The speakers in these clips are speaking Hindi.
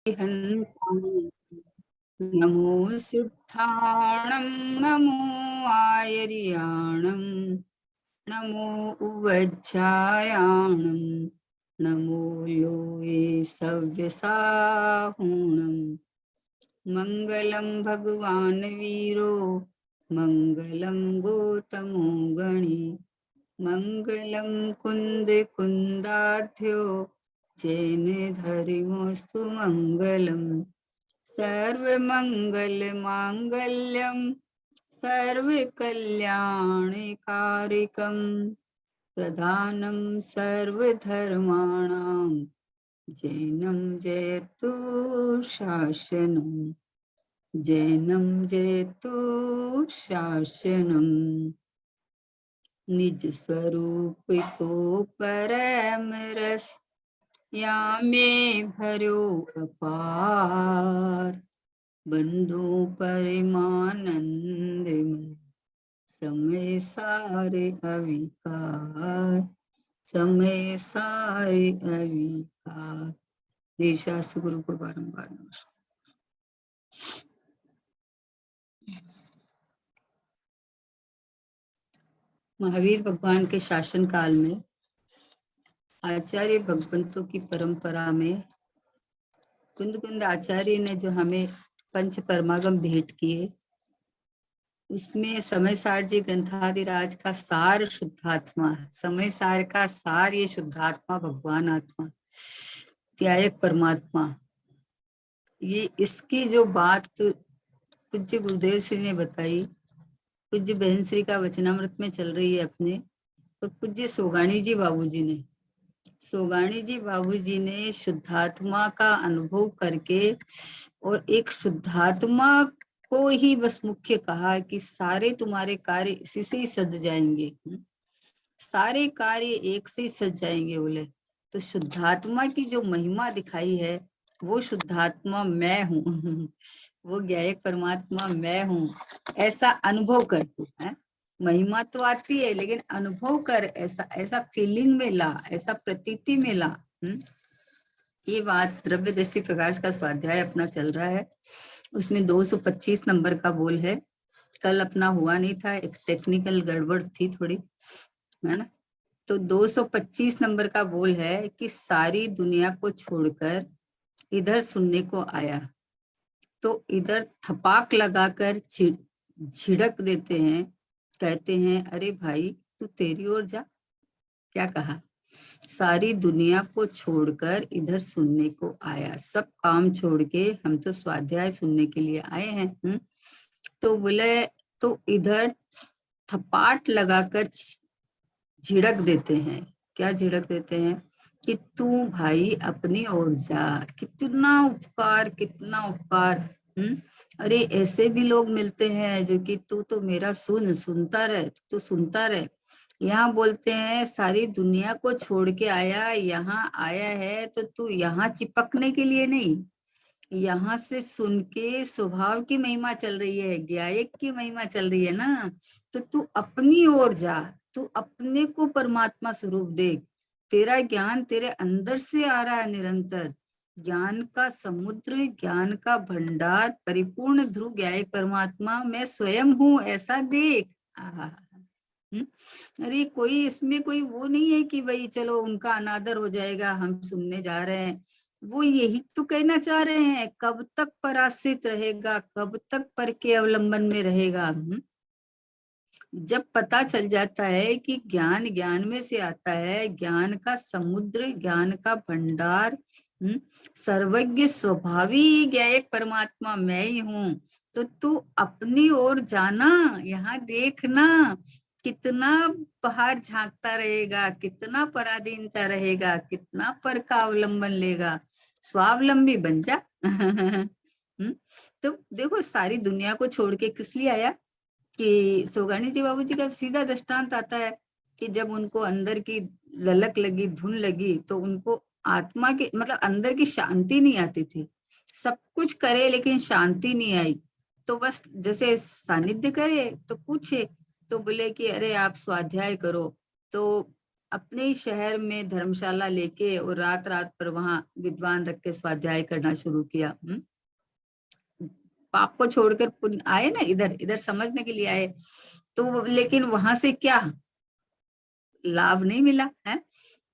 हन्ताम्। नमो सिद्धाणं नमो आयर्याणं नमो उवज्जायाणं नमो लोये सव्यसाहुणं। मङ्गलं भगवान् वीरो मङ्गलं गौतमो गणे मङ्गलं कुन्दे कुन्दाध्यो जैन धर्मोऽस्तु मङ्गलम्। सर्वमङ्गलमाङ्गल्यं सर्वकल्याणकारिकं प्रधानं सर्वधर्माणां जैनं जयतु शासनं। जैनं जयतु शासनं। निज स्वरूप को परम रस या में भरो अपार। बंधु परमानंद में समय सारे अविकार। समय सारे अविकार। देशास गुरु को बारंबार नमस्कार। महावीर भगवान के शासन काल में आचार्य भगवंतों की परंपरा में कुंद कुंद आचार्य ने जो हमें पंच परमागम भेंट किए, उसमें समय सार जी ग्रंथादिराज का सार शुद्धात्मा, समय सार का सार ये शुद्धात्मा भगवान आत्मा त्यायक परमात्मा, ये इसकी जो बात पूज्य गुरुदेव श्री ने बताई, पूज्य बहन श्री का वचनामृत में चल रही है अपने, और पूज्य सोगाणी जी बाबूजी ने, सोगाणी जी बाबूजी ने शुद्धात्मा का अनुभव करके और एक शुद्धात्मा को ही बस मुख्य कहा कि सारे तुम्हारे कार्य इसी से ही सज जाएंगे, सारे कार्य एक से ही सज जाएंगे बोले। तो शुद्धात्मा की जो महिमा दिखाई है वो शुद्धात्मा मैं हूँ वो ज्ञायक परमात्मा मैं हूँ, ऐसा अनुभव कर तू है। महिमा तो आती है लेकिन अनुभव कर, ऐसा ऐसा फीलिंग में ला, ऐसा प्रतीति में ला। ये बात द्रव्य दृष्टि प्रकाश का स्वाध्याय अपना चल रहा है, उसमें 225 नंबर का बोल है। कल अपना हुआ नहीं था, एक टेक्निकल गड़बड़ थी थोड़ी, है ना। तो 225 नंबर का बोल है कि सारी दुनिया को छोड़कर इधर सुनने को आया, तो इधर थपाक लगाकर झिड़क देते हैं, कहते हैं अरे भाई तू तेरी ओर जा। क्या कहा? सारी दुनिया को छोड़कर इधर सुनने को आया, सब काम छोड़ के हम तो स्वाध्याय सुनने के लिए आए हैं। तो बोले, तो इधर थपाट लगाकर झिड़क देते हैं। क्या झिड़क देते हैं? कि तू भाई अपनी ओर जा। कितना उपकार, कितना उपकार। अरे ऐसे भी लोग मिलते हैं जो कि तू तो मेरा सुनता रहे, तू सुनता रहे। यहाँ बोलते हैं सारी दुनिया को छोड़ के आया, यहाँ आया है तो तू यहाँ चिपकने के लिए नहीं, यहाँ से सुन के स्वभाव की महिमा चल रही है, ज्ञायक की महिमा चल रही है ना, तो तू अपनी ओर जा, तू अपने को परमात्मा स्वरूप देख। तेरा ज्ञान तेरे अंदर से आ रहा है निरंतर, ज्ञान का समुद्र, ज्ञान का भंडार, परिपूर्ण ध्रुव ज्ञायक परमात्मा मैं स्वयं हूँ, ऐसा देख। अरे कोई इसमें कोई वो नहीं है कि भाई चलो उनका अनादर हो जाएगा, हम सुनने जा रहे हैं। वो यही तो कहना चाह रहे हैं, कब तक पराश्रित रहेगा, कब तक पर के अवलंबन में रहेगा। जब पता चल जाता है कि ज्ञान ज्ञान में से आता है, ज्ञान का समुद्र, ज्ञान का भंडार, सर्वज्ञ स्वभावी ज्ञायक परमात्मा मैं ही हूँ, तो तू अपनी ओर जाना, यहाँ देखना कितना बाहर झांकता रहेगा, कितना पराधीनता रहेगा, कितना पर का अवलंबन लेगा, स्वावलंबी बन जा। तो देखो सारी दुनिया को छोड़ के किस लिए आया? कि सोगानी जी बाबूजी का सीधा दृष्टांत आता है कि जब उनको अंदर की ललक लगी, धुन लगी, तो उनको आत्मा के मतलब अंदर की शांति नहीं आती थी। सब कुछ करे लेकिन शांति नहीं आई। तो बस जैसे सानिध्य करे तो पूछे, तो बोले कि अरे आप स्वाध्याय करो। तो अपने ही शहर में धर्मशाला लेके और रात रात पर वहां विद्वान रख के स्वाध्याय करना शुरू किया। पाप को छोड़कर पुण्य आए ना, इधर इधर समझने के लिए आए। तो लेकिन वहां से क्या लाभ नहीं मिला है।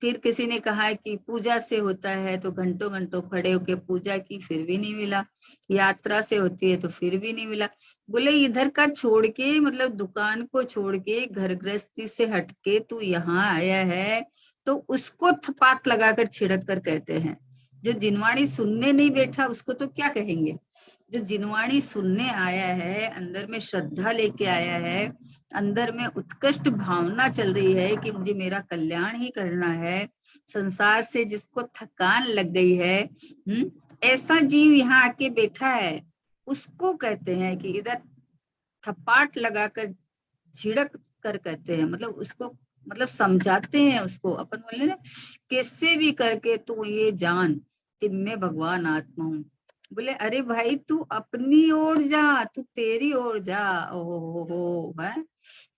फिर किसी ने कहा है कि पूजा से होता है, तो घंटों घंटों खड़े होके पूजा की, फिर भी नहीं मिला। यात्रा से होती है तो फिर भी नहीं मिला। बोले इधर का छोड़ के, मतलब दुकान को छोड़ के, घर गृहस्थी से हटके तू यहाँ आया है, तो उसको थपात लगाकर छिड़क कर कहते हैं। जो जिनवाणी सुनने नहीं बैठा उसको तो क्या कहेंगे। जो जिनवाणी सुनने आया है, अंदर में श्रद्धा लेके आया है, अंदर में उत्कृष्ट भावना चल रही है कि मुझे मेरा कल्याण ही करना है, संसार से जिसको थकान लग गई है, ऐसा जीव यहाँ आके बैठा है, उसको कहते हैं कि इधर थपाट लगाकर झिड़क कर कहते हैं। मतलब उसको, मतलब समझाते हैं उसको। अपन बोले ना, कैसे भी करके तू ये जान कि मैं भगवान आत्मा हूँ। बोले अरे भाई तू अपनी ओर जा, तू तेरी ओर जा। ओ है,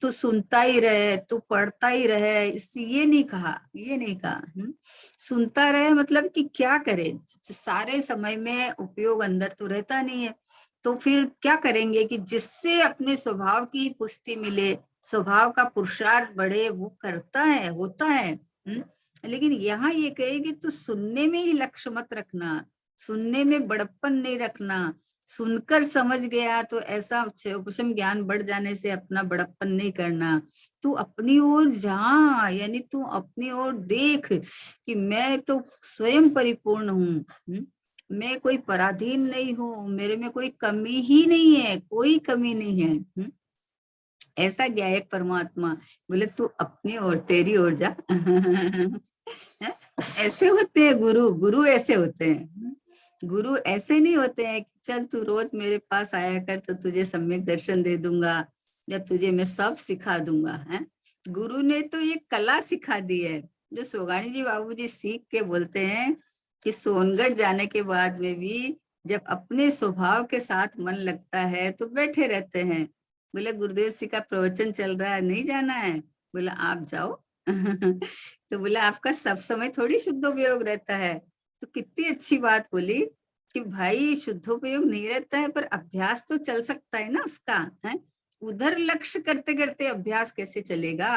तू सुनता ही रहे, तू पढ़ता ही रहे, इससे ये नहीं कहा, ये नहीं कहा। सुनता रहे मतलब कि क्या करे, सारे समय में उपयोग अंदर तो रहता नहीं है। तो फिर क्या करेंगे कि जिससे अपने स्वभाव की पुष्टि मिले, स्वभाव का पुरुषार्थ बढ़े, वो करता है, होता है। लेकिन यहाँ ये कहे कि तू सुनने में ही लक्ष्य मत रखना, सुनने में बड़प्पन नहीं रखना। सुनकर समझ गया तो ऐसा उपशम ज्ञान बढ़ जाने से अपना बड़प्पन नहीं करना। तू अपनी ओर जा, यानी तू अपनी ओर देख कि मैं तो स्वयं परिपूर्ण हूँ, मैं कोई पराधीन नहीं हूँ, मेरे में कोई कमी ही नहीं है, कोई कमी नहीं है। ऐसा ज्ञायक परमात्मा। बोले तू अपनी ओर, तेरी ओर जा। ऐसे होते हैं गुरु, गुरु ऐसे होते हैं। गुरु ऐसे नहीं होते हैं कि चल तू रोज मेरे पास आया कर तो तुझे सम्यक दर्शन दे दूंगा, या तुझे मैं सब सिखा दूंगा है। गुरु ने तो ये कला सिखा दी है, जो सोगानी जी बाबूजी सीख के बोलते हैं कि सोनगढ़ जाने के बाद में भी जब अपने स्वभाव के साथ मन लगता है तो बैठे रहते हैं। बोले गुरुदेव जी का प्रवचन चल रहा है, नहीं जाना है? बोला आप जाओ। तो बोला आपका सब समय थोड़ी शुद्धोपयोग रहता है। तो कितनी अच्छी बात बोली कि भाई शुद्धोपयोग नहीं रहता है, पर अभ्यास तो चल सकता है ना उसका, है। उधर लक्ष्य करते करते अभ्यास कैसे चलेगा?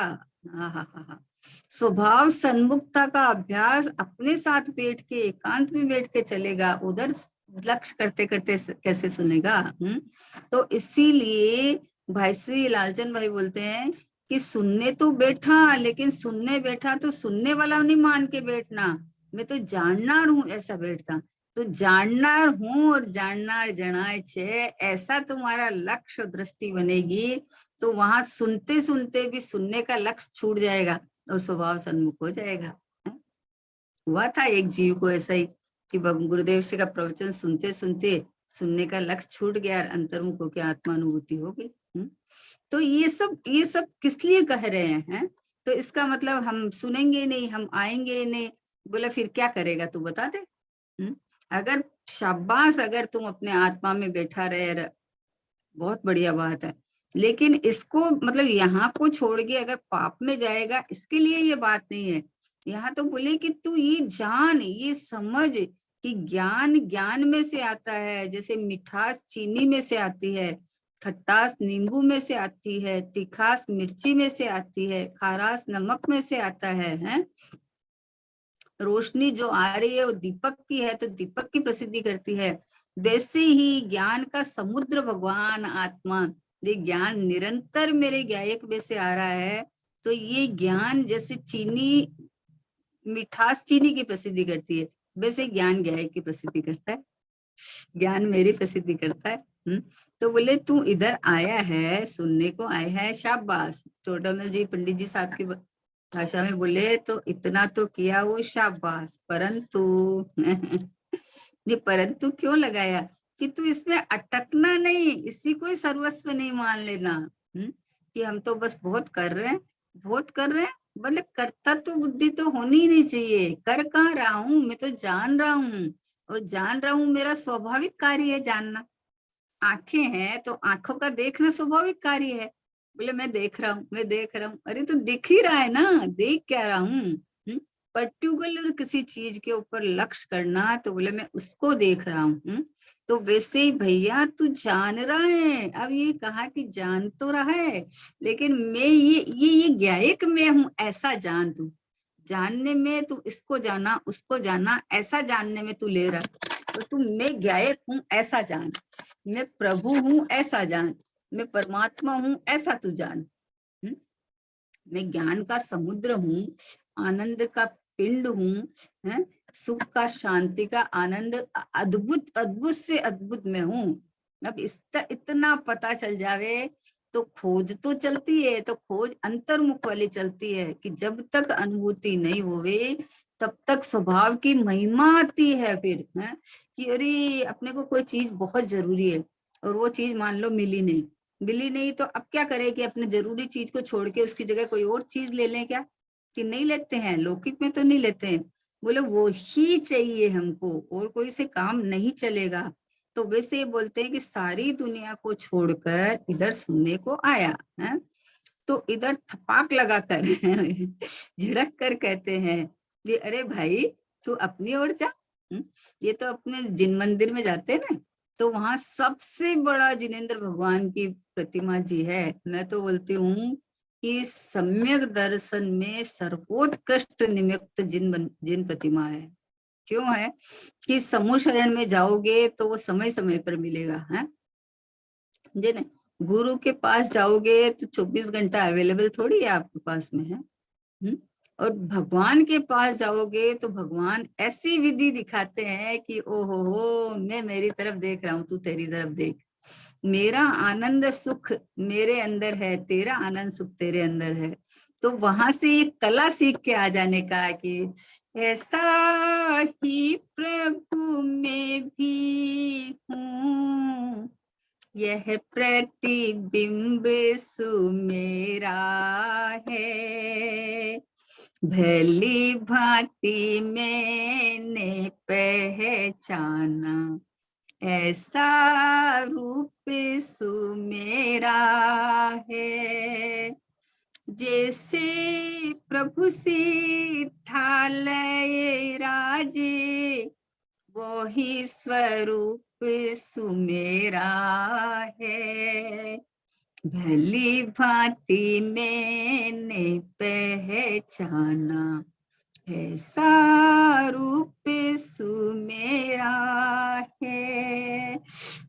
हाँ हाँ हाँ हाँ। स्वभाव सन्मुखता का अभ्यास अपने साथ बैठ के, एकांत में बैठ के चलेगा, उधर लक्ष्य करते करते कैसे सुनेगा? तो इसीलिए भाई श्री लालचंद भाई बोलते हैं कि सुनने तो बैठा, लेकिन सुनने बैठा तो सुनने वाला नहीं मान के बैठना, मैं तो जाननार हूँ ऐसा बैठता। तो जाननार हूँ और जाननार जनाए छे, ऐसा तुम्हारा लक्ष्य दृष्टि बनेगी, तो वहां सुनते सुनते भी सुनने का लक्ष्य छूट जाएगा और स्वभाव सन्मुख हो जाएगा। हुआ था एक जीव को ऐसा ही कि गुरुदेव जी का प्रवचन सुनते सुनते सुनने का लक्ष्य छूट गया और अंतर्मुख होकर आत्मानुभूति हो गई। तो ये सब किस लिए कह रहे हैं? तो इसका मतलब हम सुनेंगे नहीं, हम आएंगे नहीं। बोला फिर क्या करेगा तू बता दे। अगर शाबाश, अगर तुम अपने आत्मा में बैठा रहे, बहुत बढ़िया बात है, लेकिन इसको मतलब यहाँ को छोड़ के अगर पाप में जाएगा, इसके लिए ये बात नहीं है। यहाँ तो बोले कि तू ये जान, ये समझ कि ज्ञान ज्ञान में से आता है, जैसे मिठास चीनी में से आती है, खट्टास नींबू में से आती है, तीखास मिर्ची में से आती है, खारास नमक में से आता है? रोशनी जो आ रही है वो दीपक की है तो दीपक की प्रसिद्धि करती है। वैसे ही ज्ञान का समुद्र भगवान आत्मा, ये ज्ञान निरंतर मेरे ज्ञायक में से आ रहा है, तो ये ज्ञान जैसे चीनी, मिठास चीनी की प्रसिद्धि करती है, वैसे ज्ञान ज्ञायक की प्रसिद्धि करता है, ज्ञान मेरी प्रसिद्धि करता है। तो बोले तू इधर आया है, सुनने को आया है, शाबाश। चोटामल जी पंडित जी साहब की भाषा में बोले तो इतना तो किया वो, शाबाश। परंतु ये परंतु क्यों लगाया कि तू इसमें अटकना नहीं, इसी को सर्वस्व नहीं मान लेना। कि हम तो बस बहुत कर रहे हैं, बहुत कर रहे हैं, मतलब करता तो बुद्धि तो होनी ही नहीं चाहिए। कर कहाँ रहा हूँ, मैं तो जान रहा हूँ, और जान रहा हूँ मेरा स्वाभाविक कार्य है जानना। आंखें हैं तो आंखों का देखना स्वाभाविक कार्य है, बोले मैं देख रहा हूँ, मैं देख रहा हूँ। अरे तो दिख ही रहा है ना, देख क्या रहा हूँ? पर्टिकुलर किसी चीज के ऊपर लक्ष्य करना, तो बोले मैं उसको देख रहा हूँ। तो वैसे ही भैया तू जान रहा है, अब ये कहा कि जान तो रहा है, लेकिन मैं ये ज्ञायक मैं हूँ ऐसा जान तू। जानने में तू इसको जाना उसको जाना ऐसा जानने में तू ले रहा, तो तू मैं ज्ञायक हूँ ऐसा जान, मैं प्रभु हूँ ऐसा जान, मैं परमात्मा हूँ ऐसा तू जान। हम्म? मैं ज्ञान का समुद्र हूँ, आनंद का पिंड हूँ, है सुख का शांति का आनंद अद्भुत अद्भुत से अद्भुत मैं हूँ। अब इतना पता चल जावे तो खोज तो चलती है, तो खोज अंतर्मुख वाली चलती है कि जब तक अनुभूति नहीं होवे तब तक स्वभाव की महिमा आती है फिर, है कि अरे अपने को कोई चीज बहुत जरूरी है और वो चीज मान लो मिली नहीं, तो अब क्या करें कि अपने जरूरी चीज को छोड़ के उसकी जगह कोई और चीज ले लें क्या? कि नहीं लेते हैं, लौकिक में तो नहीं लेते हैं। बोले वो ही चाहिए हमको, और कोई से काम नहीं चलेगा। तो वैसे ये बोलते हैं कि सारी दुनिया को छोड़कर इधर सुनने को आया है, तो इधर थपाक लगा कर झिड़क कर कहते हैं ये अरे भाई तू अपनी ओर जा। ये तो अपने जिन मंदिर में जाते हैं ना, तो वहां सबसे बड़ा जिनेंद्र भगवान की प्रतिमा जी है। मैं तो बोलती हूँ कि सम्यक दर्शन में सर्वोत्कृष्ट निमित्त जिन प्रतिमा है। क्यों है कि समूह शरण में जाओगे तो वो समय समय पर मिलेगा, है समझे ना। गुरु के पास जाओगे तो 24 घंटा अवेलेबल थोड़ी है आपके पास में, है। हम्म? और भगवान के पास जाओगे तो भगवान ऐसी विधि दिखाते हैं कि ओहो हो, मैं मेरी तरफ देख रहा हूँ, तू तेरी तरफ देख। मेरा आनंद सुख मेरे अंदर है, तेरा आनंद सुख तेरे अंदर है। तो वहां से ये कला सीख के आ जाने का कि ऐसा ही प्रभु में भी हूँ, यह प्रतिबिंब सुमेरा है, भली भांति मैंने पहचाना, ऐसा रूप सुमेरा है। जैसे प्रभु सिद्धालय राजे, वो ही स्वरूप सुमेरा है, भली भांति मैंने पहचाना, ऐसा रूप सुमेरा है।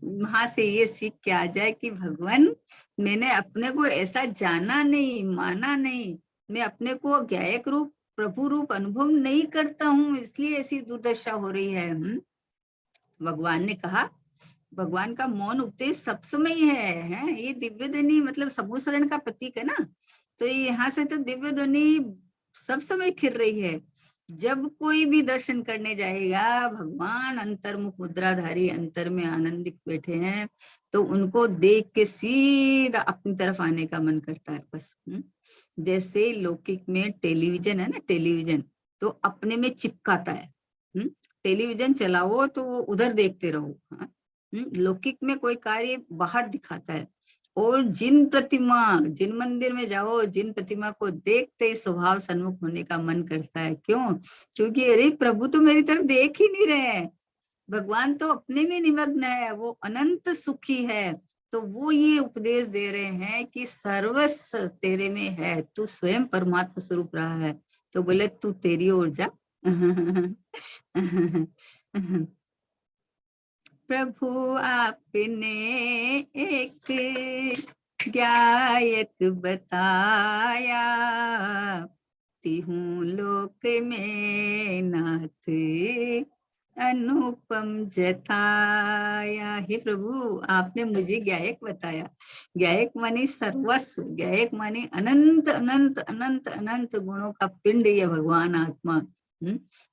वहां से ये सीख के आ जाए कि भगवान मैंने अपने को ऐसा जाना नहीं, माना नहीं, मैं अपने को ज्ञायक रूप प्रभु रूप अनुभव नहीं करता हूँ, इसलिए ऐसी दुर्दशा हो रही है। भगवान ने कहा, भगवान का मौन उपदेश सब समय है। ये दिव्य ध्वनि मतलब समूह शरण का प्रतीक है ना, तो यहाँ से तो दिव्य ध्वनि सब समय खिल रही है। जब कोई भी दर्शन करने जाएगा, भगवान अंतर्मुख मुद्राधारी अंतर में आनंदित बैठे हैं, तो उनको देख के सीधा अपनी तरफ आने का मन करता है बस। जैसे लौकिक में टेलीविजन है ना, टेलीविजन तो अपने में चिपकाता है। टेलीविजन चलाओ तो वो उधर देखते रहो। लौकिक में कोई कार्य बाहर दिखाता है, और जिन मंदिर में जाओ, जिन प्रतिमा को देखते ही स्वभाव सन्मुख होने का मन करता है। क्यों? क्योंकि अरे प्रभु तो मेरी तरफ देख ही नहीं रहे हैं, भगवान तो अपने में निमग्न है, वो अनंत सुखी है। तो वो ये उपदेश दे रहे हैं कि सर्वस्व तेरे में है, तू स्वयं परमात्मा स्वरूप रहा है, तो बोले तू तेरी ओर जा। प्रभु आपने एक गायक बताया, तिहूं लोक में नाथ अनुपम जताया। हे प्रभु आपने मुझे गायक बताया। गायक माने सर्वस्व, गायक माने अनंत अनंत अनंत अनंत गुणों का पिंड, ये भगवान आत्मा।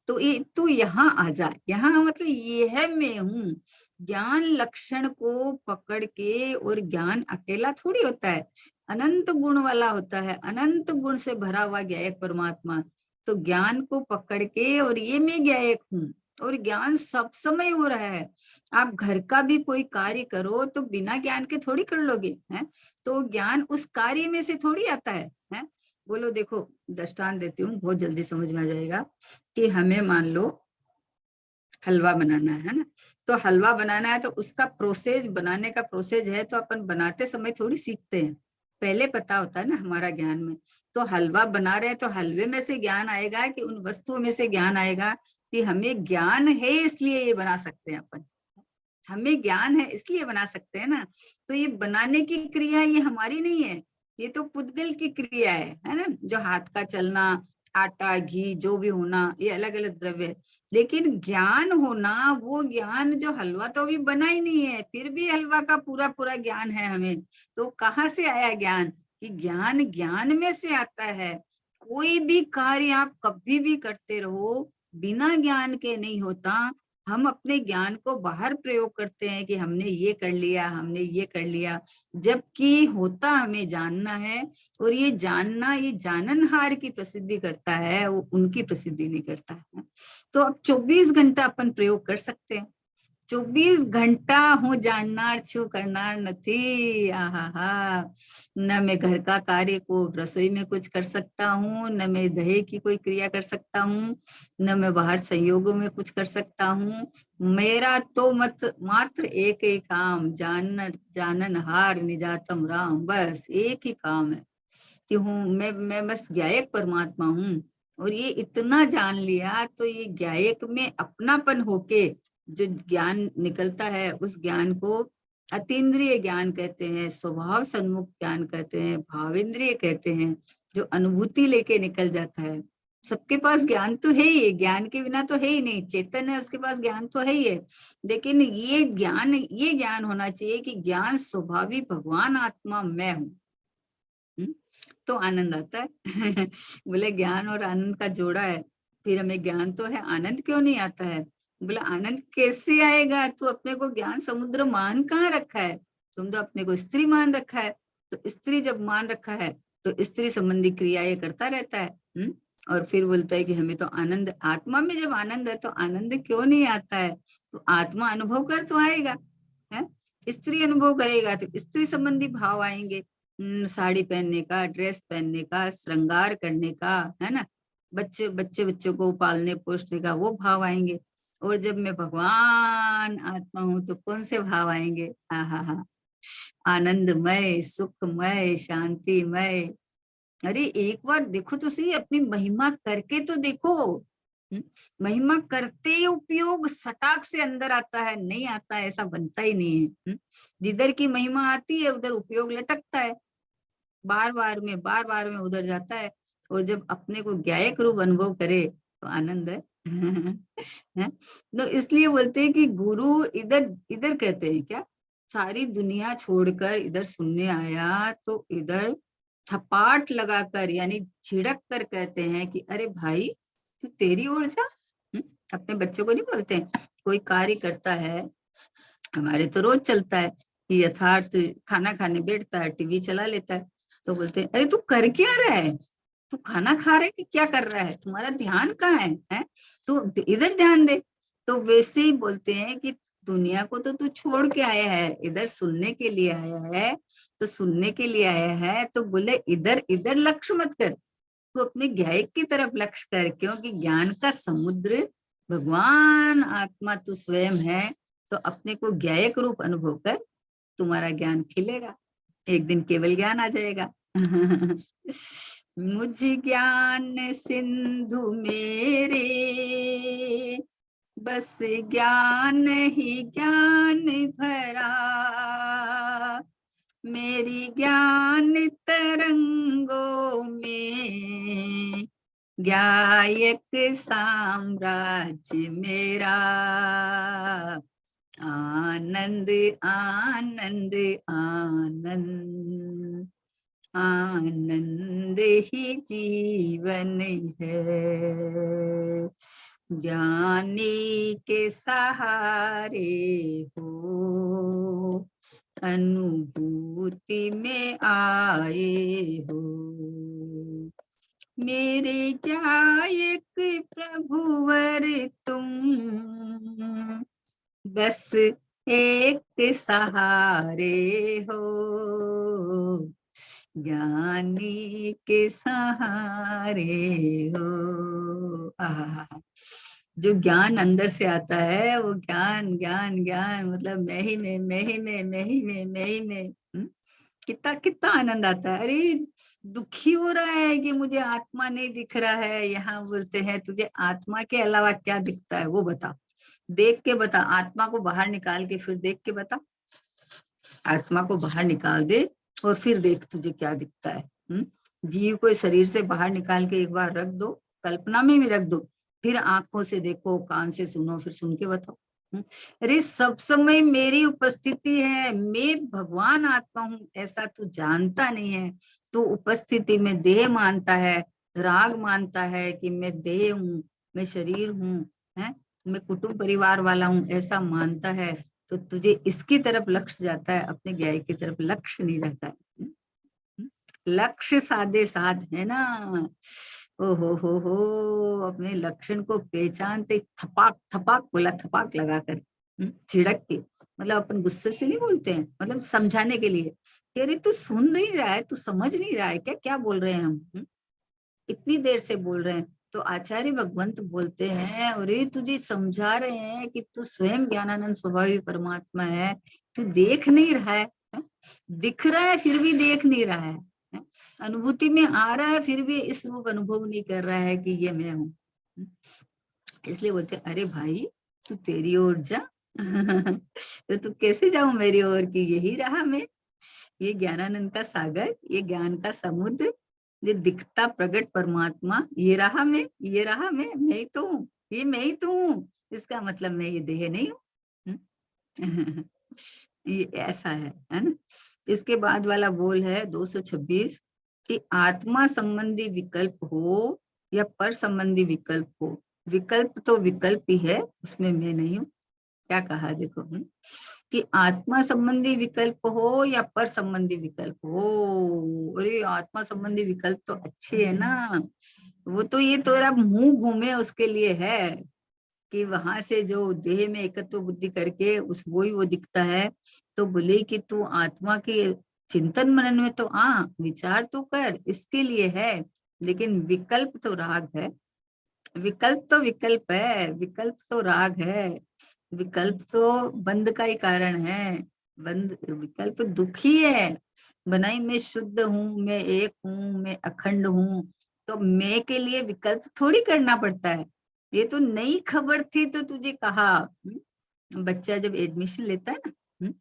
तो ये तू यहाँ आ जा, यहाँ मतलब ये है मैं हूँ। ज्ञान लक्षण को पकड़ के, और ज्ञान अकेला थोड़ी होता है, अनंत गुण वाला होता है, अनंत गुण से भरा हुआ ज्ञायक परमात्मा। तो ज्ञान को पकड़ के, और ये मैं ज्ञायक हूँ, और ज्ञान सब समय हो रहा है। आप घर का भी कोई कार्य करो तो बिना ज्ञान के थोड़ी कर लोगे, हैं? तो ज्ञान उस कार्य में से थोड़ी आता है, हैं? बोलो, देखो दृष्टांत देती हूँ, बहुत जल्दी समझ में आ जाएगा। कि हमें मान लो हलवा बनाना है ना, तो हलवा बनाना है तो उसका प्रोसेस, बनाने का प्रोसेस है, तो अपन बनाते समय थोड़ी सीखते हैं, पहले पता होता है ना हमारा ज्ञान में। तो हलवा बना रहे हैं तो हलवे में से ज्ञान आएगा कि उन वस्तुओं में से ज्ञान आएगा कि हमें ज्ञान है इसलिए ये बना सकते हैं अपन, हमें ज्ञान है इसलिए बना सकते हैं ना। तो ये बनाने की क्रिया ये हमारी नहीं है, ये तो पुद्गल की क्रिया है ना। जो हाथ का चलना, आटा घी जो भी होना, ये अलग अलग द्रव्य है। लेकिन ज्ञान होना, वो ज्ञान जो हलवा तो अभी बना ही नहीं है, फिर भी हलवा का पूरा पूरा ज्ञान है हमें। तो कहाँ से आया ज्ञान? कि ज्ञान ज्ञान में से आता है। कोई भी कार्य आप कभी भी करते रहो, बिना ज्ञान के नहीं होता। हम अपने ज्ञान को बाहर प्रयोग करते हैं कि हमने ये कर लिया, हमने ये कर लिया, जबकि होता हमें जानना है। और ये जानना, ये जाननहार की प्रसिद्धि करता है, वो उनकी प्रसिद्धि नहीं करता है। तो अब 24 घंटा अपन प्रयोग कर सकते हैं। 24 घंटा હું જાણનાર છું करनार નથી। आहा, न मैं घर का कार्य को रसोई में कुछ कर सकता हूँ, न मैं दहे की कोई क्रिया कर सकता हूँ, न मैं बाहर संयोगों में कुछ कर सकता हूँ। मेरा तो मत मात्र एक ही काम, जाननहार निजातम राम, बस एक ही काम है कि मैं बस ज्ञायक परमात्मा हूँ। और ये इतना जान लिया तो ये ज्ञायक में अपनापन होके जो ज्ञान निकलता है, उस ज्ञान को अतीन्द्रिय ज्ञान कहते हैं, स्वभाव सन्मुख ज्ञान कहते हैं, भावेंद्रिय कहते हैं। जो अनुभूति लेके निकल जाता है। सबके पास ज्ञान तो है ही, ज्ञान के बिना तो है ही नहीं, चेतन है उसके पास ज्ञान तो है ही है। लेकिन ये ज्ञान होना चाहिए कि ज्ञान स्वाभाविक भगवान आत्मा मैं हूँ, तो आनंद आता है। बोले ज्ञान और आनंद का जोड़ा है। फिर हमें ज्ञान तो है, आनंद क्यों नहीं आता है? बोले आनंद कैसे आएगा? तू अपने को ज्ञान समुद्र मान कहाँ रखा है? तुम तो अपने को स्त्री मान रखा है। तो स्त्री जब मान रखा है तो स्त्री संबंधी क्रिया ये करता रहता है। और फिर बोलता है कि हमें तो आनंद, आत्मा में जब आनंद है तो आनंद क्यों नहीं आता है? तो आत्मा अनुभव कर तो आएगा, है? स्त्री अनुभव करेगा तो स्त्री संबंधी भाव आएंगे। साड़ी पहनने का, ड्रेस पहनने का, श्रृंगार करने का, है ना, बच्चों को पालने पोषने का, वो भाव आएंगे। और जब मैं भगवान आत्मा हूं तो कौन से भाव आएंगे? हा, आनंदमय, सुखमय, शांतिमय। अरे एक बार देखो तो सही, अपनी महिमा करके तो देखो। महिमा करते ही उपयोग सटाक से अंदर आता है, नहीं आता है ऐसा बनता ही नहीं है। जिधर की महिमा आती है उधर उपयोग लटकता है, बार बार में उधर जाता है। और जब अपने को ज्ञायक रूप अनुभव करे तो आनंद है। है? तो इसलिए बोलते हैं कि गुरु इधर इधर कहते हैं क्या, सारी दुनिया छोड़कर इधर सुनने आया तो इधर थपाट लगाकर यानी झिड़क कर कहते हैं कि अरे भाई तू तेरी ओर जा। अपने बच्चों को नहीं बोलते हैं, कोई कार्य करता है, हमारे तो रोज चलता है कि यथार्थ खाना खाने बैठता है, टीवी चला लेता है, तो बोलते हैं अरे तू कर क्या रहा है? तू खाना खा रहा है कि क्या कर रहा है? तुम्हारा ध्यान कहाँ है? तू इधर ध्यान दे। तो वैसे ही बोलते हैं कि दुनिया को तो तू छोड़ के आया है, इधर सुनने के लिए आया है, तो सुनने के लिए आया है तो बोले इधर इधर लक्ष्य मत कर, तू अपने ज्ञायक की तरफ लक्ष्य कर, क्योंकि ज्ञान का समुद्र भगवान आत्मा तू स्वयं है। तो अपने को ज्ञायक रूप अनुभव कर, तुम्हारा ज्ञान खिलेगा, एक दिन केवल ज्ञान आ जाएगा। मुझ ज्ञान सिंधु मेरे, बस ज्ञान ही ज्ञान भरा, मेरी ज्ञान तरंगों में गायक साम्राज्य मेरा, आनंद आनंद आनंद, आनंद ही जीवन है, ज्ञानी के सहारे हो, अनुभूति में आए हो, मेरे क्या एक प्रभुवर तुम, बस एक सहारे हो, ज्ञानी के सहारे हो। आहा, जो ज्ञान अंदर से आता है वो ज्ञान ज्ञान ज्ञान, मतलब मैं ही में, मैं ही में, मैं ही में, मैं ही में। कितना कितना आनंद आता है। अरे दुखी हो रहा है कि मुझे आत्मा नहीं दिख रहा है, यहाँ बोलते हैं तुझे आत्मा के अलावा क्या दिखता है वो बता, देख के बता, आत्मा को बाहर निकाल के फिर देख के बता। आत्मा को बाहर निकाल दे और फिर देख तुझे क्या दिखता है। जीव को इस शरीर से बाहर निकाल के एक बार रख दो, कल्पना में भी रख दो, फिर आंखों से देखो, कान से सुनो, फिर सुन के बताओ। अरे सब समय मेरी उपस्थिति है, मैं भगवान आत्मा हूँ, ऐसा तू जानता नहीं है। तू उपस्थिति में देह मानता है, राग मानता है कि मैं देह हूँ, मैं शरीर हूँ, है, मैं कुटुंब परिवार वाला हूँ, ऐसा मानता है। तो तुझे इसकी तरफ लक्ष्य जाता है, अपने ज्ञान की तरफ लक्ष्य नहीं जाता है। लक्ष्य साधे साध है ना। ओ हो, अपने लक्षण को पहचानते, थपाक थपाक बोला, थपाक लगाकर, छिड़क के, मतलब अपन गुस्से से नहीं बोलते हैं, मतलब समझाने के लिए कि अरे तू सुन नहीं रहा है, तू समझ नहीं रहा है क्या, क्या बोल रहे हैं हम, इतनी देर से बोल रहे हैं। तो आचार्य भगवंत बोलते हैं, अरे तुझे समझा रहे हैं कि तू स्वयं ज्ञानानंद स्वभावी परमात्मा है, तू देख नहीं रहा है? दिख रहा है फिर भी देख नहीं रहा है? अनुभूति में आ रहा है फिर भी इस रूप अनुभव नहीं कर रहा है कि ये मैं हूँ। इसलिए बोलते अरे भाई तू तेरी ओर जा। तो तू कैसे जाऊं मेरी ओर की, यही रहा मैं, ये ज्ञानानंद का सागर, ये ज्ञान का समुद्र, ये दिखता प्रकट परमात्मा, ये रहा मैं, ये रहा मैं ही तो हूँ, ये मैं ही तो हूँ। इसका मतलब मैं ये देह नहीं हूँ। ये ऐसा है ना। इसके बाद वाला बोल है 226 कि आत्मा संबंधी विकल्प हो या पर संबंधी विकल्प हो, विकल्प तो विकल्प ही है, उसमें मैं नहीं हूँ। क्या कहा देखो, कि आत्मा संबंधी विकल्प हो या पर संबंधी विकल्प हो। अरे आत्मा संबंधी विकल्प तो अच्छे है ना, वो तो ये तेरा मुंह घूमे उसके लिए है, कि वहां से जो देह में एकत्व बुद्धि करके उस वो दिखता है। तो बोले कि तू आत्मा के चिंतन मनन में तो आ, विचार तो कर, इसके लिए है। लेकिन विकल्प तो राग है, विकल्प तो विकल्प है, विकल्प तो राग है, विकल्प तो बंध का ही कारण है। बंध, विकल्प दुखी है। बनाई मैं शुद्ध हूँ, मैं एक हूँ, मैं अखंड हूँ, तो मैं के लिए विकल्प थोड़ी करना पड़ता है। ये तो नई खबर थी तो तुझे कहा। बच्चा जब एडमिशन लेता है ना,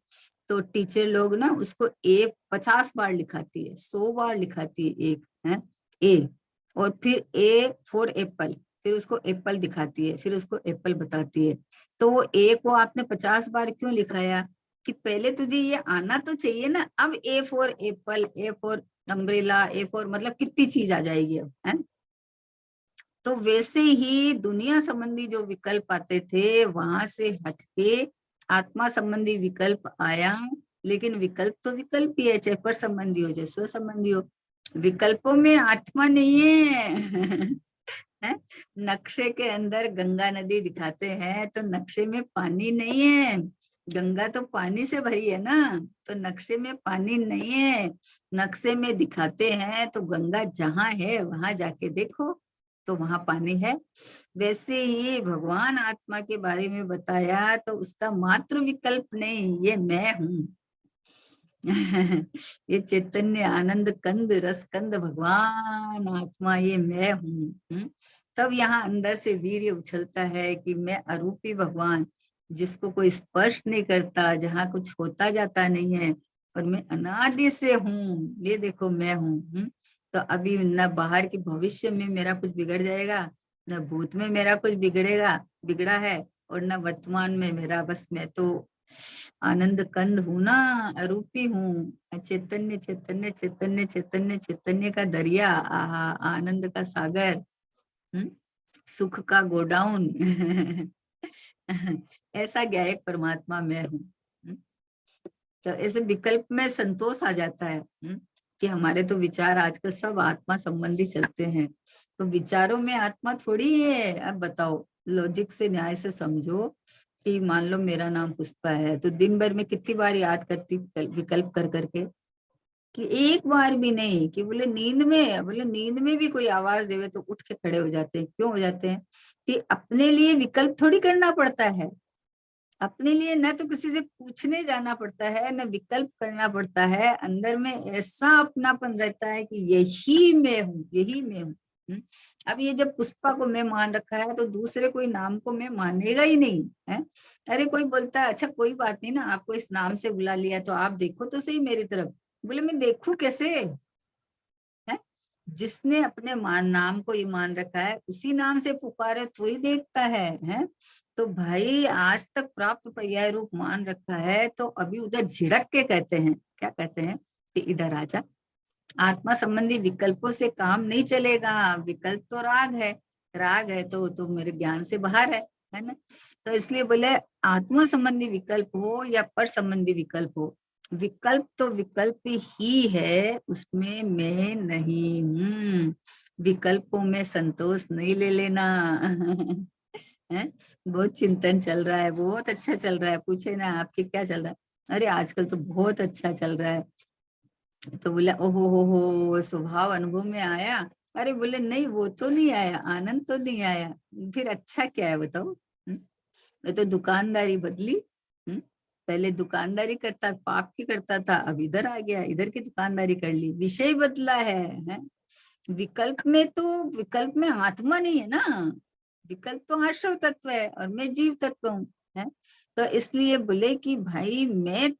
तो टीचर लोग ना उसको ए 50 बार लिखाती है, 100 बार लिखाती है, एक है ए, और फिर ए फॉर एप्पल, फिर उसको एप्पल दिखाती है, फिर उसको एप्पल बताती है। तो वो ए को आपने 50 बार क्यों लिखाया, कि पहले तुझे ये आना तो चाहिए ना। अब A for Apple, A for umbrella, A for मतलब कितनी चीज आ जाएगी अब, है। तो वैसे ही दुनिया संबंधी जो विकल्प आते थे वहां से हटके आत्मा संबंधी विकल्प आया। लेकिन विकल्प तो विकल्प ही है, चाहे पर संबंधी हो चाहे स्व संबंधी हो, विकल्पों में आत्मा नहीं है। है? नक्शे के अंदर गंगा नदी दिखाते हैं तो नक्शे में पानी नहीं है, गंगा तो पानी से भरी है ना, तो नक्शे में पानी नहीं है। नक्शे में दिखाते हैं तो गंगा जहाँ है वहां जाके देखो तो वहां पानी है। वैसे ही भगवान आत्मा के बारे में बताया तो उसका मात्र विकल्प नहीं, ये मैं हूँ। ये चैतन्य आनंद कंद रस कंद भगवान आत्मा, ये मैं हूँ। तब यहाँ अंदर से वीर्य उछलता है कि मैं अरूपी भगवान, जिसको कोई स्पर्श नहीं करता, जहाँ कुछ होता जाता नहीं है, और मैं अनादि से हूँ, ये देखो मैं हूँ। तो अभी न बाहर के भविष्य में मेरा कुछ बिगड़ जाएगा, न भूत में मेरा कुछ बिगड़ेगा, बिगड़ा है, और न वर्तमान में मेरा, बस मैं तो आनंद कंद हूँ ना, अरूपी हूँ, चैतन्य चैतन्य चैतन्य चैतन्य चैतन्य का दरिया, आहा आनंद का सागर, सुख का गोडाउन। ऐसा ज्ञायक परमात्मा मैं हूँ। तो ऐसे विकल्प में संतोष आ जाता है। कि हमारे तो विचार आजकल सब आत्मा संबंधी चलते हैं, तो विचारों में आत्मा थोड़ी है। अब बताओ, लॉजिक से, न्याय से समझो कि मान लो मेरा नाम पुष्पा है, तो दिन भर में कितनी बार याद करती विकल्प कर करके, कि एक बार भी नहीं। कि बोले नींद में, बोले नींद में भी कोई आवाज देवे तो उठ के खड़े हो जाते हैं। क्यों हो जाते हैं? कि अपने लिए विकल्प थोड़ी करना पड़ता है। अपने लिए न तो किसी से पूछने जाना पड़ता है, न विकल्प करना पड़ता है। अंदर में ऐसा अपनापन रहता है कि यही मैं हूँ, यही मैं हूँ। अब ये जब पुष्पा को मैं मान रखा है, तो दूसरे कोई नाम को मैं मानेगा ही नहीं है। अरे कोई बोलता है अच्छा कोई बात नहीं ना, आपको इस नाम से बुला लिया तो आप देखो तो सही मेरी तरफ। बोले मैं देखूं कैसे? है, जिसने अपने नाम को ही मान रखा है, उसी नाम से पुकारे तो ही देखता है। तो भाई आज तक प्राप्त पर्याय रूप मान रखा है, तो अभी उधर झिड़क के कहते हैं, क्या कहते हैं कि इधर आजा। आत्मा संबंधी विकल्पों से काम नहीं चलेगा। विकल्प तो राग है, राग है तो मेरे ज्ञान से बाहर है ना। तो इसलिए बोले आत्मा संबंधी विकल्प हो या पर संबंधी विकल्प हो, विकल्प तो विकल्प ही है, उसमें मैं नहीं हूँ। विकल्पों में संतोष नहीं ले लेना। है, बहुत चिंतन चल रहा है, बहुत अच्छा चल रहा है। पूछे ना आपके क्या चल रहा है? अरे आजकल तो बहुत अच्छा चल रहा है। तो बोला ओहो हो स्वभाव अनुभव में आया। अरे बोले नहीं, वो तो नहीं आया, आनंद तो नहीं आया। फिर अच्छा क्या है बताओ? मैं तो दुकानदारी बदली। पहले दुकानदारी करता, पाप की करता था, अब इधर आ गया, इधर की दुकानदारी कर ली, विषय बदला है? विकल्प में तो, विकल्प में आत्मा नहीं है ना। विकल्प तो आश्रव तत्व है और मैं जीव तत्व हूँ। है, तो इसलिए बोले कि भाई मैं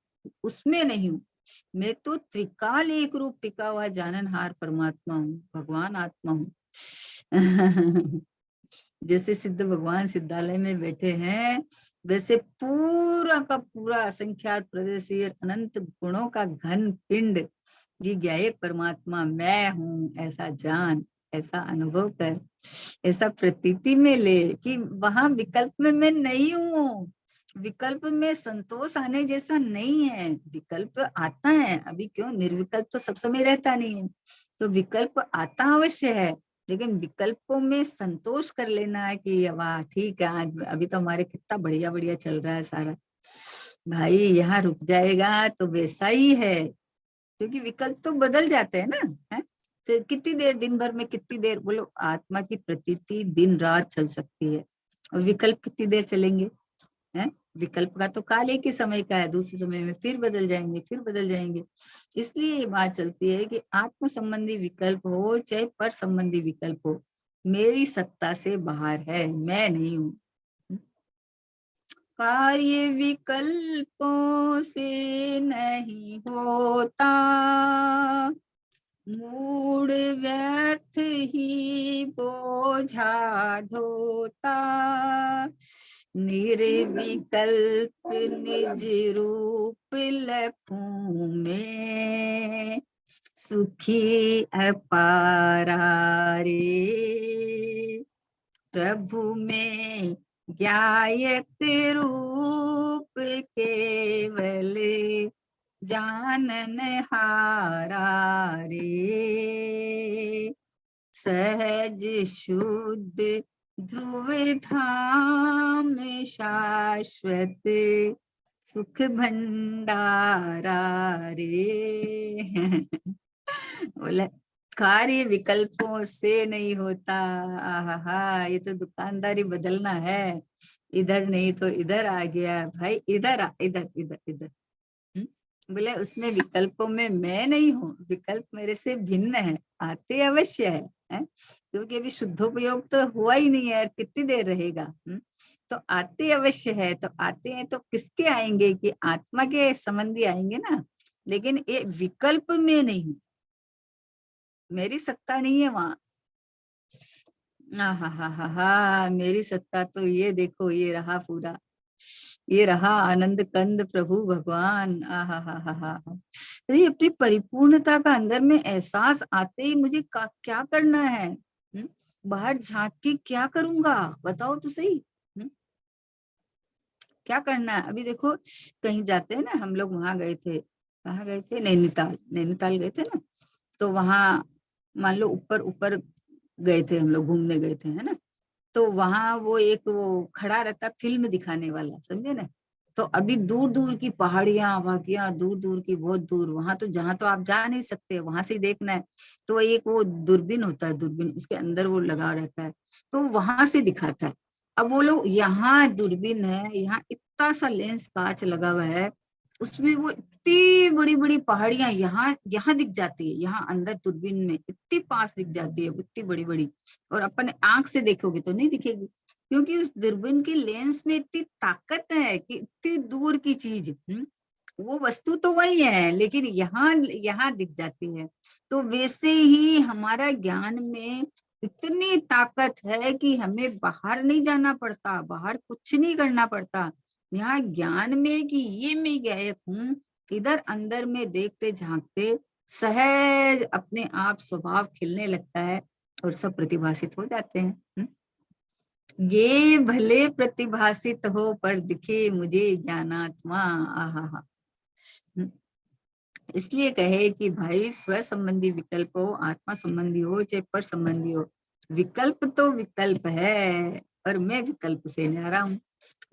उसमें नहीं हूँ। मैं तो त्रिकाल एक रूप टिका हुआ जाननहार परमात्मा हूँ, भगवान आत्मा हूँ। जैसे सिद्ध भगवान सिद्धालय में बैठे हैं, वैसे पूरा का पूरा असंख्यात प्रदेशीय अनंत गुणों का घन पिंड जी ज्ञायक परमात्मा मैं हूँ, ऐसा जान, ऐसा अनुभव कर, ऐसा प्रतीति में ले कि वहां विकल्प में मैं नहीं हूँ। विकल्प में संतोष आने जैसा नहीं है। विकल्प आता है, अभी क्यों, निर्विकल्प तो सब समय रहता नहीं है। तो विकल्प आता अवश्य है, लेकिन विकल्पों में संतोष कर लेना है कि वाह ठीक है, आज अभी तो हमारे कितना बढ़िया बढ़िया चल रहा है सारा। भाई यहाँ रुक जाएगा तो वैसा ही है, क्योंकि विकल्प तो बदल जाते हैं ना। है, तो कितनी देर, दिन भर में कितनी देर, बोलो आत्मा की प्रतीति दिन रात चल सकती है, और विकल्प कितनी देर चलेंगे? है, विकल्प का तो काल एक ही समय का है, दूसरे समय में फिर बदल जाएंगे, फिर बदल जाएंगे। इसलिए ये बात चलती है कि आत्म संबंधी विकल्प हो चाहे पर संबंधी विकल्प हो, मेरी सत्ता से बाहर है, मैं नहीं हूँ। कार्य विकल्पों से नहीं होता, मूड व्यर्थ ही बोझा ढोता, निर्विकल्प निज रूप लखूं में, सुखी अपारा रे, प्रभु में ज्ञायत रूप केवल जानन हारा रे, सहज शुद्ध ध्रुव धाम शाश्वत सुख भंडारा रे। बोले कार्य विकल्पों से नहीं होता। आहा, ये तो दुकानदारी बदलना है, इधर नहीं तो इधर आ गया भाई, इधर आ, इधर इधर इधर। बोले उसमें विकल्पों में मैं नहीं हूँ, विकल्प मेरे से भिन्न है, आते अवश्य है? क्योंकि अभी शुद्धोपयोग तो हुआ ही नहीं है यार, कितनी देर रहेगा। तो आते अवश्य है, तो आते हैं तो किसके आएंगे, कि आत्मा के संबंधी आएंगे ना, लेकिन ये विकल्प में नहीं, मेरी सत्ता नहीं है वहां। हा, मेरी सत्ता तो ये देखो, ये रहा पूरा, ये रहा आनंद कंद प्रभु भगवान। हा, तो ये अपनी परिपूर्णता का अंदर में एहसास आते ही मुझे क्या करना है? बाहर झांक के क्या करूंगा, बताओ तो सही। क्या करना है? अभी देखो कहीं जाते हैं ना हम लोग, वहां गए थे, कहाँ गए थे, नैनीताल, नैनीताल गए थे ना। तो वहां मान लो ऊपर ऊपर गए थे हम लोग, घूमने गए थे, है ना। तो वहां वो एक वो खड़ा रहता फिल्म दिखाने वाला, समझे ना। तो अभी दूर दूर की पहाड़ियां वादियां, दूर दूर की, बहुत दूर, वहां तो जहां तो आप जा नहीं सकते, वहां से ही देखना है। तो एक वो दूरबीन होता है, दूरबीन उसके अंदर वो लगा रहता है, तो वहां से दिखाता है। अब वो लोग, यहाँ दूरबीन है, यहाँ इतना सा लेंस कांच लगा हुआ है, उसमें वो इतनी बड़ी बड़ी पहाड़ियां यहाँ यहाँ दिख जाती है, यहाँ अंदर दूरबीन में इतनी पास दिख जाती है, इतनी बड़ी बड़ी। और अपन आंख से देखोगे तो नहीं दिखेगी, क्योंकि उस दूरबीन की लेंस में इतनी ताकत है कि इतनी दूर की चीज, वो वस्तु तो वही है, लेकिन यहाँ यहाँ दिख जाती है। तो वैसे ही हमारा ज्ञान में इतनी ताकत है कि हमें बाहर नहीं जाना पड़ता, बाहर कुछ नहीं करना पड़ता। यहाँ ज्ञान में कि ये मैं गायक हूँ, इधर अंदर में देखते झांकते सहज अपने आप स्वभाव खिलने लगता है और सब प्रतिभासित हो जाते हैं। ये भले प्रतिभासित हो पर दिखे मुझे ज्ञानात्मा। आहा। इसलिए कहे कि भाई स्व संबंधी विकल्प हो, आत्मा संबंधी हो, चाहे पर संबंधी हो, विकल्प तो विकल्प है, और मैं विकल्प से न्यारा हूँ।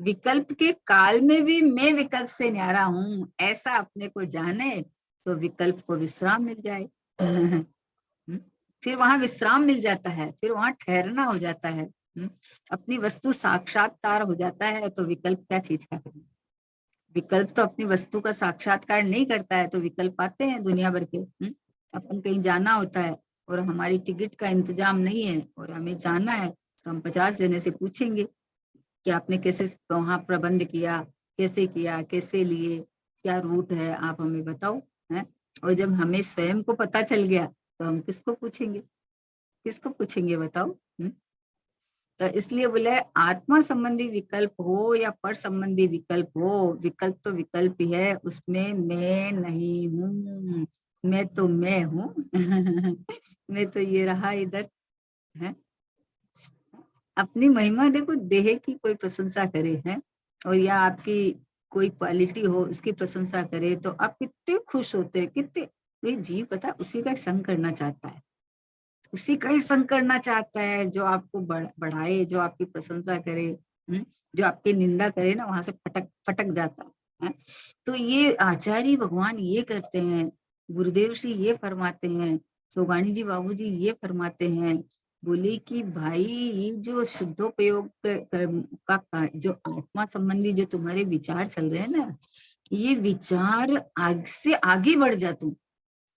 विकल्प के काल में भी मैं विकल्प से न्यारा हूँ, ऐसा अपने को जाने तो विकल्प को विश्राम मिल जाए। फिर वहां विश्राम मिल जाता है, फिर वहां ठहरना हो जाता है। अपनी वस्तु साक्षात्कार हो जाता है, तो विकल्प क्या चीज का है। विकल्प तो अपनी वस्तु का साक्षात्कार नहीं करता है, तो विकल्प आते हैं दुनिया भर के। अपन कहीं जाना होता है और हमारी टिकट का इंतजाम नहीं है और हमें जाना है, तो हम 50 जने से पूछेंगे कि आपने कैसे वहां प्रबंध किया, कैसे किया, कैसे लिए, क्या रूट है, आप हमें बताओ, है। और जब हमें स्वयं को पता चल गया तो हम किसको पूछेंगे, किसको पूछेंगे बताओ। तो इसलिए बोले आत्मा संबंधी विकल्प हो या पर संबंधी विकल्प हो, विकल्प तो विकल्प ही है, उसमें मैं नहीं हूँ। मैं तो मैं हूँ। मैं तो ये रहा इधर, है। अपनी महिमा देखो, देह की कोई प्रशंसा करे, है, और या आपकी कोई क्वालिटी हो उसकी प्रशंसा करे, तो आप कितने खुश होते हैं, कितने। ये जीव पता उसी का संग करना चाहता है, उसी का ही संग करना चाहता है, जो आपको बढ़ाए, जो आपकी प्रशंसा करे। जो आपकी निंदा करे ना, वहां से फटक फटक जाता है। तो ये आचार्य भगवान ये करते हैं, गुरुदेव श्री ये फरमाते हैं, सोगानी जी बाबू जी ये फरमाते हैं, बोले कि भाई ये जो शुद्धोपयोग जो आत्मा संबंधी जो तुम्हारे विचार चल रहे हैं ना, ये विचार आग से आगे बढ़ जा, तू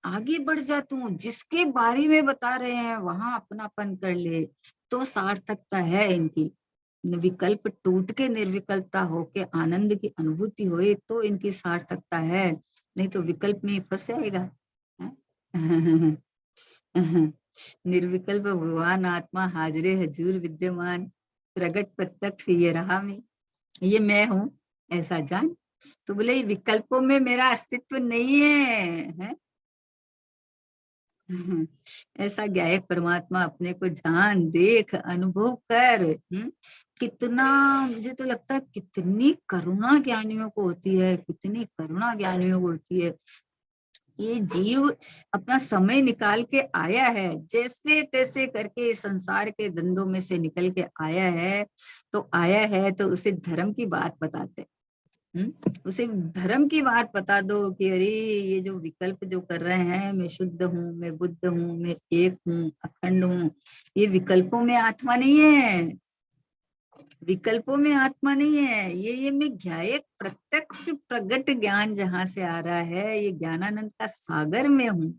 आगे बढ़ जा, तू जिसके बारे में बता रहे हैं वहां अपनापन कर ले, तो सार्थकता है इनकी। विकल्प टूट के निर्विकल्पता होके आनंद की अनुभूति होए तो इनकी सार्थकता है, नहीं तो विकल्प में फंस जाएगा। निर्विकल्प भगवान आत्मा हाजरे हजूर विद्यमान, प्रगट प्रत्यक्ष ये रहा मैं हूँ, ऐसा जान। तो बोले विकल्पों में मेरा अस्तित्व नहीं है। ऐसा ज्ञायक परमात्मा अपने को जान, देख, अनुभव कर। कितना, मुझे तो लगता है कितनी करुणा ज्ञानियों को होती है, कितनी करुणा ज्ञानियों को होती है। ये जीव अपना समय निकाल के आया है, जैसे तैसे करके इस संसार के धंधों में से निकल के आया है, तो आया है तो उसे धर्म की बात बताते। उसे धर्म की बात बता दो कि अरे ये जो विकल्प जो कर रहे हैं, मैं शुद्ध हूँ, मैं बुद्ध हूँ, मैं एक हूँ, अखंड हूँ, ये विकल्पों में आत्मा नहीं है, विकल्पों में आत्मा नहीं है। ये मैं ज्ञायक प्रत्यक्ष प्रगट ज्ञान जहां से आ रहा है, ये ज्ञानानंद का सागर में हूँ।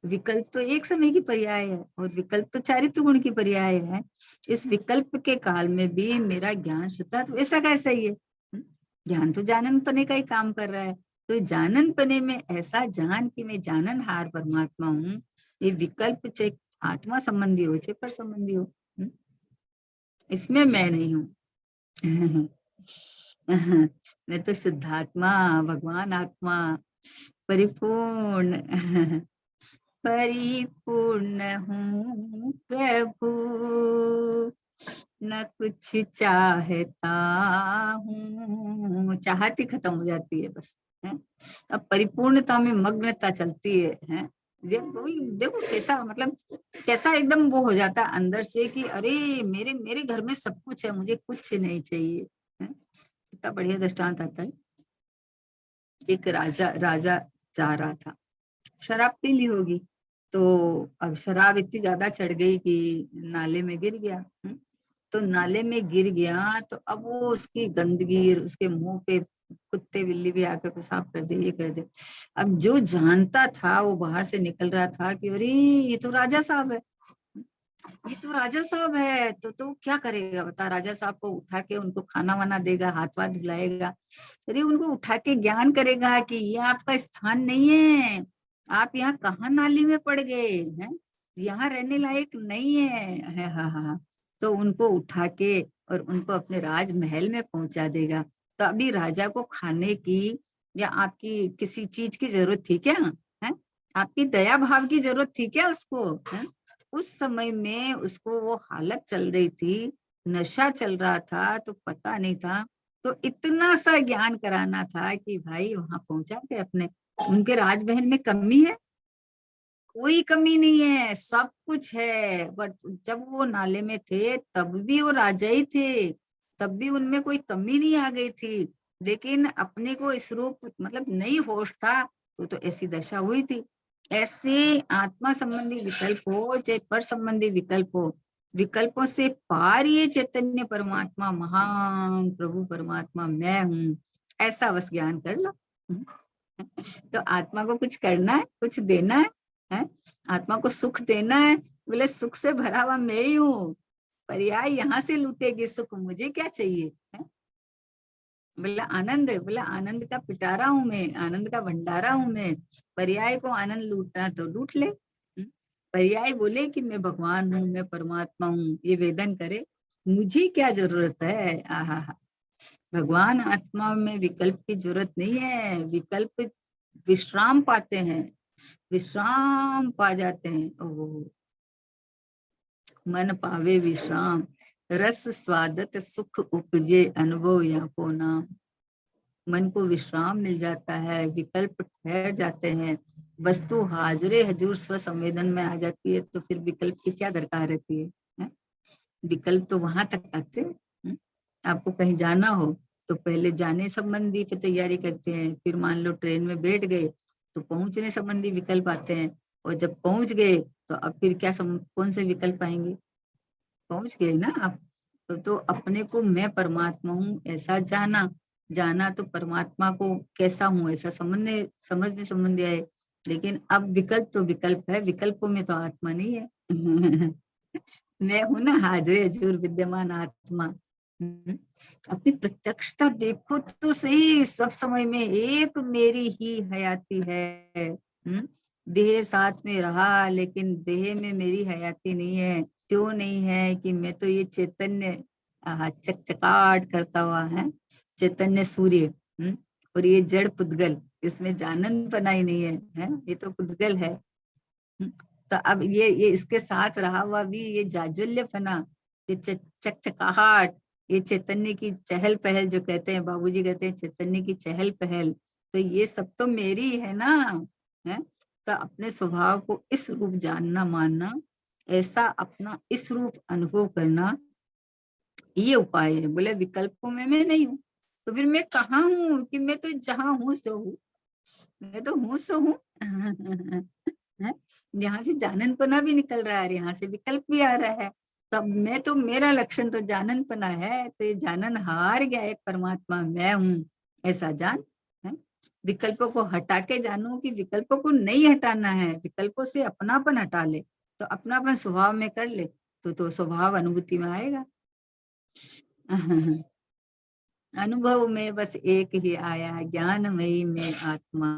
विकल्प तो एक समय की पर्याय है और विकल्प तो चारित्र गुण की पर्याय है। इस विकल्प के काल में भी मेरा ज्ञान शुद्ध, तो ऐसा कैसा ही है। ज्ञान तो जानन पने का ही काम कर रहा है, तो जानन पने में ऐसा जान कि मैं जानन हार परमात्मा हूँ। ये विकल्प चाहे आत्मा संबंधी हो चाहे पर संबंधी हो, इसमें मैं नहीं हूँ। मैं तो शुद्धात्मा, भगवान आत्मा, परिपूर्ण, परिपूर्ण हूँ प्रभु, न कुछ चाहता हूँ। चाहती खत्म हो जाती है बस, है। अब परिपूर्णता में मग्नता चलती है। जब वही देखो कैसा मतलब कैसा एकदम वो हो जाता है अंदर से कि अरे मेरे मेरे घर में सब कुछ है, मुझे कुछ नहीं चाहिए। है? कितना बढ़िया दृष्टांत आता है। एक राजा राजा जा रहा था, शराब पी ली होगी, तो अब शराब इतनी ज्यादा चढ़ गई कि नाले में गिर गया। तो नाले में गिर गया तो अब वो उसकी गंदगी उसके मुंह पे कुत्ते बिल्ली भी आकर पेशाब कर दे, ये कर दे। अब जो जानता था वो बाहर से निकल रहा था कि अरे ये तो राजा साहब है, ये तो राजा साहब है। तो क्या करेगा बता, राजा साहब को उठा के उनको खाना वाना देगा, हाथ वाथ धुलाएगा, अरे उनको उठा के ज्ञान करेगा कि ये आपका स्थान नहीं है, आप यहाँ कहाँ नाली में पड़ गए हैं, यहाँ रहने लायक नहीं है। हाँ हाँ हाँ। तो उनको उठा के और उनको अपने राजमहल में पहुंचा देगा। तो अभी राजा को खाने की या आपकी किसी चीज की जरूरत थी क्या? है आपकी दया भाव की जरूरत थी क्या उसको? है उस समय में उसको वो हालत चल रही थी, नशा चल रहा था, तो पता नहीं था। तो इतना सा ज्ञान कराना था कि भाई वहां पहुंचा के अपने उनके राजमहल में कमी है? कोई कमी नहीं है, सब कुछ है। बट जब वो नाले में थे तब भी वो राजा ही थे, तब भी उनमें कोई कमी नहीं आ गई थी। लेकिन अपने को इस रूप मतलब नहीं होश था, तो ऐसी दशा हुई थी। ऐसे आत्मा संबंधी विकल्प हो चाहे पर संबंधी विकल्प हो, विकल्पों से पार ये चैतन्य परमात्मा महान प्रभु परमात्मा मैं हूँ, ऐसा बस ज्ञान कर लो। तो आत्मा को कुछ करना है, कुछ देना है? आत्मा को सुख देना है, बोले सुख से भरा हुआ मैं ही हूँ, पर्याय यहाँ से लूटेगी सुख, मुझे क्या चाहिए? है? बोला आनंद है, बोला आनंद का पिटारा हूं मैं, आनंद का भंडारा हूं मैं, पर्याय को आनंद लूटना तो लूट ले। पर्याय बोले कि मैं भगवान हूँ, मैं परमात्मा हूँ, ये वेदन करे, मुझे क्या जरूरत है? आहा, भगवान आत्मा में विकल्प की जरूरत नहीं है, विकल्प विश्राम पाते हैं, विश्राम पा जाते हैं। ओह मन पावे विश्राम, रस स्वादत सुख उपजे, अनुभव या को नाम। मन को विश्राम मिल जाता है, विकल्प ठहर जाते हैं, वस्तु हाजरे हजूर स्व संवेदन में आ जाती है, तो फिर विकल्प की क्या दरकार रहती है? विकल्प तो वहां तक आते हैं। आपको कहीं जाना हो तो पहले जाने संबंधी पे तैयारी करते हैं, फिर मान लो ट्रेन में बैठ गए तो पहुंचने संबंधी विकल्प आते हैं, और जब पहुंच गए तो अब फिर क्या कौन से विकल्प आएंगे? पहुंच गए ना आप। तो अपने को मैं परमात्मा हूँ ऐसा जाना, जाना तो परमात्मा को कैसा हूँ ऐसा समझने संबंधी आए। लेकिन अब विकल्प तो विकल्प है, विकल्पों में तो आत्मा नहीं है। मैं हूं ना हाजिर हजूर विद्यमान आत्मा। अपनी प्रत्यक्षता देखो तो सही, सब समय में एक मेरी ही हयाती है। देह साथ में रहा लेकिन देह में मेरी हयाती नहीं है। क्यों नहीं है कि मैं तो ये चैतन्य चकचकाट करता हुआ है, चैतन्य सूर्य। और ये जड़ पुद्गल, इसमें जानन पना ही नहीं है, ये तो पुद्गल है। तो अब ये इसके साथ रहा हुआ भी ये जाज्वल्यपना, ये चकचकाहट, ये चैतन्य की चहल पहल, जो कहते हैं बाबूजी कहते हैं चैतन्य की चहल पहल, तो ये सब तो मेरी है ना। है तो अपने स्वभाव को इस रूप जानना मानना, ऐसा अपना इस रूप अनुभव करना, ये उपाय है। बोले विकल्पों में मैं नहीं हूँ, तो फिर मैं कहाँ हूँ? कि मैं तो जहाँ हूँ सो हूँ, मैं तो हूँ सो हूँ। यहाँ से जाननपना भी निकल रहा है, यहाँ से विकल्प भी आ रहा है, तब मैं तो मेरा लक्षण तो जाननपना है, तो ये जानन हार गया एक परमात्मा मैं हूँ ऐसा जान। है विकल्पों को हटा के जानो कि विकल्पों को नहीं हटाना है, विकल्पों से अपनापन हटा ले, तो अपनापन स्वभाव में कर ले, तो स्वभाव अनुभूति में आएगा। अनुभव में बस एक ही आया, ज्ञानमयी में आत्मा।